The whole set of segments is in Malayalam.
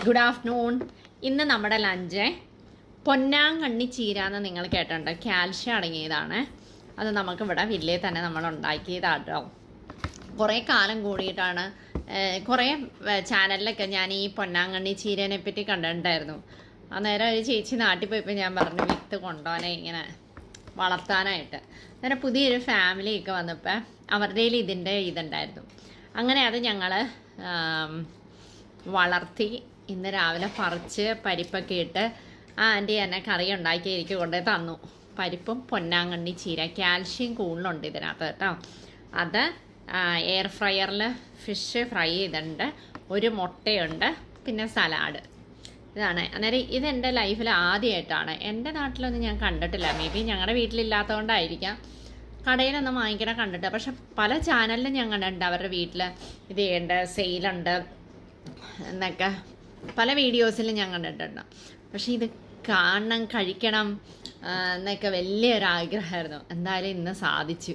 Good afternoon. ഇന്ന് നമ്മുടെ ലഞ്ച് പൊന്നാങ്കണ്ണി ചീര എന്ന് നിങ്ങൾ കേട്ടിട്ടുണ്ട്. കാൽഷ്യം അടങ്ങിയതാണ്. അത് നമുക്കിവിടെ വില്ലയിൽ തന്നെ നമ്മൾ ഉണ്ടാക്കിയതാട്ടോ. കുറേ കാലം കൂടിയിട്ടാണ് കുറേ ചാനലിലൊക്കെ ഞാൻ ഈ പൊന്നാങ്കണ്ണി ചീരനെ പറ്റി കണ്ടിട്ടുണ്ടായിരുന്നു. അന്നേരം ഒരു ചേച്ചി നാട്ടിൽ പോയപ്പോൾ ഞാൻ പറഞ്ഞു വിത്ത് കൊണ്ടുപോകാനെ ഇങ്ങനെ വളർത്താനായിട്ട്. അന്നേരം പുതിയൊരു ഫാമിലിയൊക്കെ വന്നപ്പോൾ അവരുടെ ഇതിൻ്റെ ഇതുണ്ടായിരുന്നു. അങ്ങനെ അത് ഞങ്ങൾ വളർത്തി ഇന്ന് രാവിലെ പറിച്ച് പരിപ്പൊക്കെ ഇട്ട് ആ ആൻറ്റി എന്നെ കറി ഉണ്ടാക്കി എനിക്ക് കൊണ്ടു തന്നു. പരിപ്പും പൊന്നാങ്കണ്ണി ചീര കാൽഷ്യം കൂടുതലുണ്ട് ഇതിനകത്ത് കേട്ടോ. അത് എയർ ഫ്രയറിൽ ഫിഷ് ഫ്രൈ ചെയ്തിട്ടുണ്ട്, ഒരു മുട്ടയുണ്ട്, പിന്നെ സലാഡ്. ഇതാണ്. അന്നേരം ഇതെൻ്റെ ലൈഫിൽ ആദ്യമായിട്ടാണ്. എൻ്റെ നാട്ടിലൊന്നും ഞാൻ കണ്ടിട്ടില്ല. മേ ബി ഞങ്ങളുടെ വീട്ടിലില്ലാത്തതുകൊണ്ടായിരിക്കാം. കടയിലൊന്നും വാങ്ങിക്കണം കണ്ടിട്ട്. പക്ഷെ പല ചാനലിലും ഞാൻ കണ്ടിട്ടുണ്ട് അവരുടെ വീട്ടിൽ ഇത് ചെയ്യേണ്ട സെയിലുണ്ട് എന്നൊക്കെ പല വീഡിയോസിലും ഞാൻ കണ്ടിട്ടുണ്ട്. പക്ഷെ ഇത് കാണണം, കഴിക്കണം എന്നൊക്കെ വലിയൊരാഗ്രഹമായിരുന്നു. എന്തായാലും ഇന്ന് സാധിച്ചു.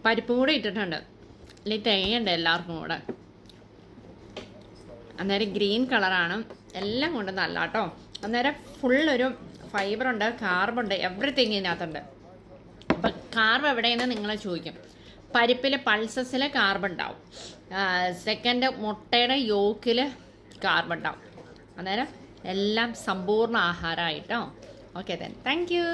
പരിപ്പും കൂടെ ഇട്ടിട്ടുണ്ട്, അല്ലെങ്കിൽ തേങ്ങയുണ്ട് എല്ലാവർക്കും കൂടെ. അന്നേരം ഗ്രീൻ കളറാണ്, എല്ലാം കൊണ്ട് നല്ല കേട്ടോ. അന്നേരം ഫുള്ളൊരു ഫൈബറുണ്ട്, കാർബുണ്ട്, എവറിത്തിങ് ഇതിനകത്തുണ്ട്. അപ്പം കാർബ് എവിടെയെന്ന് നിങ്ങൾ ചോദിക്കും. പരിപ്പിൽ പൾസസിൽ കാർബ് ഉണ്ടാവും. സെക്കൻഡ് മുട്ടയുടെ യോക്കിൽ കാർബ് ഉണ്ടാവും. അന്നേരം എല്ലാം സമ്പൂർണ്ണ ആഹാരമായിട്ടോ. Okay then, thank U.